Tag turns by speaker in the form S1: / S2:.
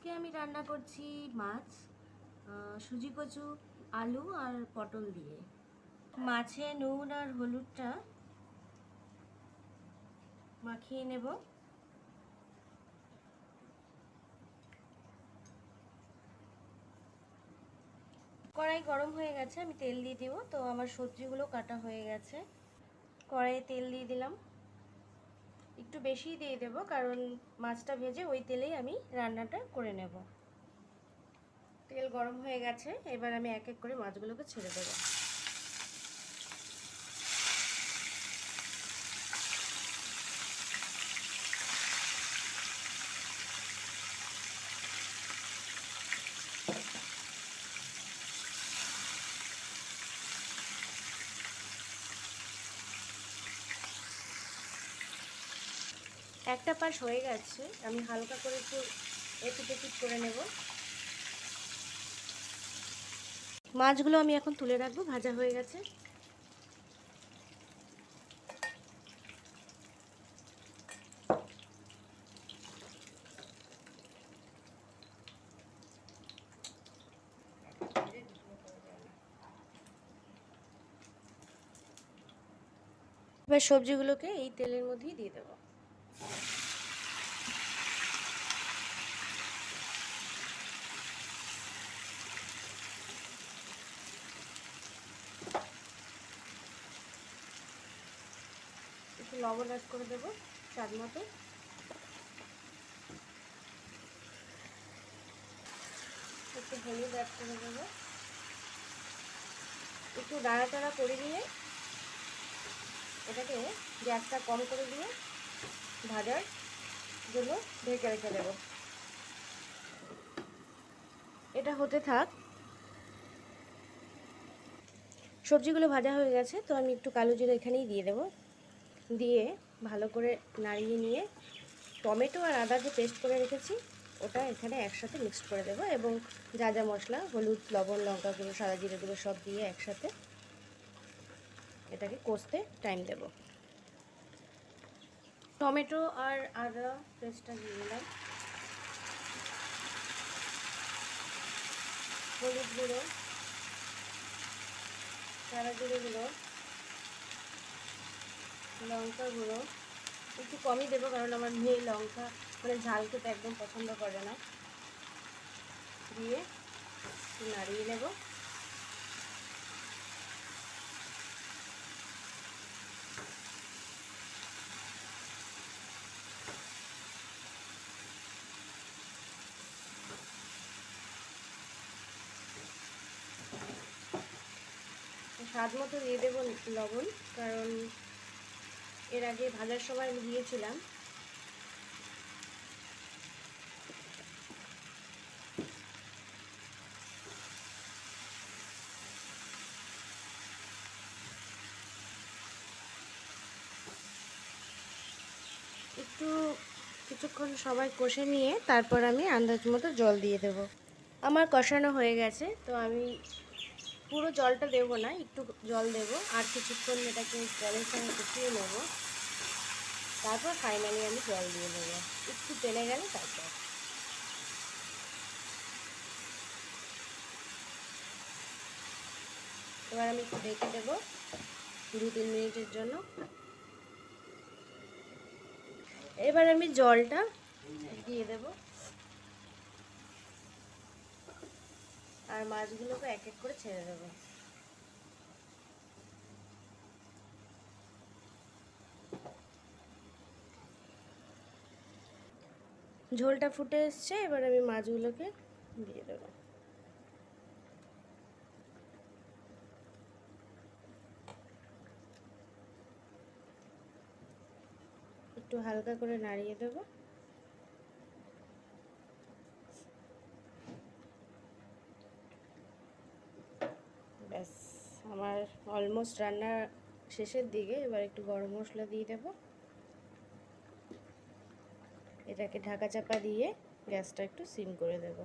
S1: আজকে আমি রান্না করছি মাছ, সুজি কচু, আলু আর পটল দিয়ে। মাছে নুন আর হলুদটা মাখিয়ে নেব। কড়াই গরম হয়ে গেছে, আমি তেল দিয়ে দিব। তো আমার সবজিগুলো কাটা হয়ে গেছে। কড়াইয়ে তেল দিয়ে দিলাম, একটু বেশিই দিয়ে দেব কারণ মাছটা ভেজে ওই তেলেই আমি রান্নাটা করে নেব। তেল গরম হয়ে গেছে, এবার আমি এক এক করে মাছগুলোকে ছেড়ে দেবো। একটা পাশ হয়ে গেছে, আমি হালকা করে একটু এপিট এপিট করে নেব। মাছগুলো আমি এখন তুলে রাখবো, ভাজা হয়ে গেছে। এবার সবজিগুলোকে এই তেলের মধ্যেই দিয়ে দেবো। একটু লবণ অ্যাড করে দেবো স্বাদ মতো। একটু হলুদ অ্যাড করে দেবো। একটু নাড়াচাড়া করে নিয়ে এটাকে গ্যাসটা কম করে দিয়ে ভাজার জন্য ঢেকে রেখে দেবো। এটা হতে থাক। সবজিগুলো ভাজা হয়ে গেছে, তো আমি একটু কালো জিরা এখানেই দিয়ে দেবো। দিয়ে ভালো করে নাড়িয়ে নিয়ে টমেটো আর আদা যে পেস্ট করে রেখেছি ওটা এখানে একসাথে মিক্সড করে দেবো, এবং যা যা মশলা হলুদ, লবণ, লঙ্কা গুঁড়ো, সাদা জিরে গুঁড়ো সব দিয়ে একসাথে এটাকে কষতে টাইম দেব। টমেটো আর আদা পেস্টটা দিয়ে দিলাম, হলুদ গুঁড়ো, সাদা জিরে গুঁড়ো, লঙ্কা গুঁড়ো একটু কমই দেবো কারণ আমার মেয়ে লঙ্কা মানে ঝাল খেতে একদম পছন্দ করে না। দিয়ে একটু নাড়িয়ে নেব। স্বাদ মতো দিয়ে দেবো লবণ, কারণ এর আগে ভাজার সময় আমি দিয়েছিলাম। একটু কিছুক্ষণ সবাই কষে নিয়ে তারপর আমি আন্দাজ মতো জল দিয়ে দেব। আমার কষানো হয়ে গেছে, তো আমি পুরো জলটা দেবো না, একটু জল দেব আর কিছুক্ষণ এটাকে জলের সঙ্গে কষিয়ে নেব। তারপর ফাইনালি আমি জল দিয়ে দেবো, একটু টেনে গেলে তারপর। এবার আমি একটু ঢেকে দেবো 2-3 মিনিটের জন্য। এবার আমি জলটা দিয়ে দেব আর মাছগুলোকে এক এক করে ছেড়ে দেব। ঝোলটা ফুটে এসছে, এবার আমি মাছগুলোকে দিয়ে দেব। একটু হালকা করে নাড়িয়ে দেব। ব্যাস, আমার অলমোস্ট রান্না শেষের দিকে। এবার একটু গরম মশলা দিয়ে দেব। এটাকে ঢাকা চাপা দিয়ে গ্যাসটা একটু সিম করে দেব।